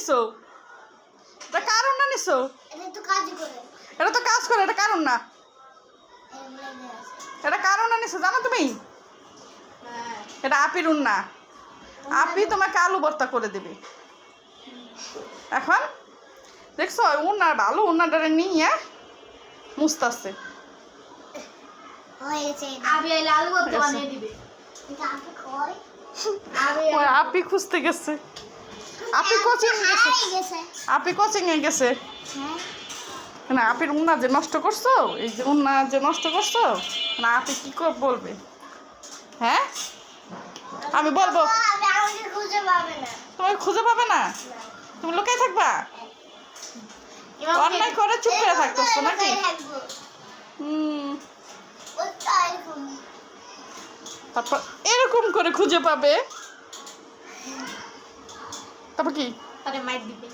নিছো? এটা কার ওড়না নিছো? এটা তো কাজ করে, এটা কার ওড়না? এটা কার ওড়না নিছো জানো তুমি? এটা আপির ওড়না। আপি তোমাকে আলু ভর্তা করে দেবে। এখন দেখছো ওড়না ভালো ওড়নাটা নিয়ে মুছতাছে। আপি খুঁজতে গেছে, আপি কোচিং গেছে, আপি কোচিং এ গেছে। না আপির উন্না যে নষ্ট করছো, এই যে উন্না যে নষ্ট করছো না, আপি কি বলবে? হ্যাঁ আমি বলবো তুমি খুঁজে পাবে না, তুমি লুকিয়ে থাকবা, অন্যায় করে চুপ করে থাকতেছো নাকি? তারপর এরকম করে খুঁজে পাবে, তারপর কি? মাইর দিবে।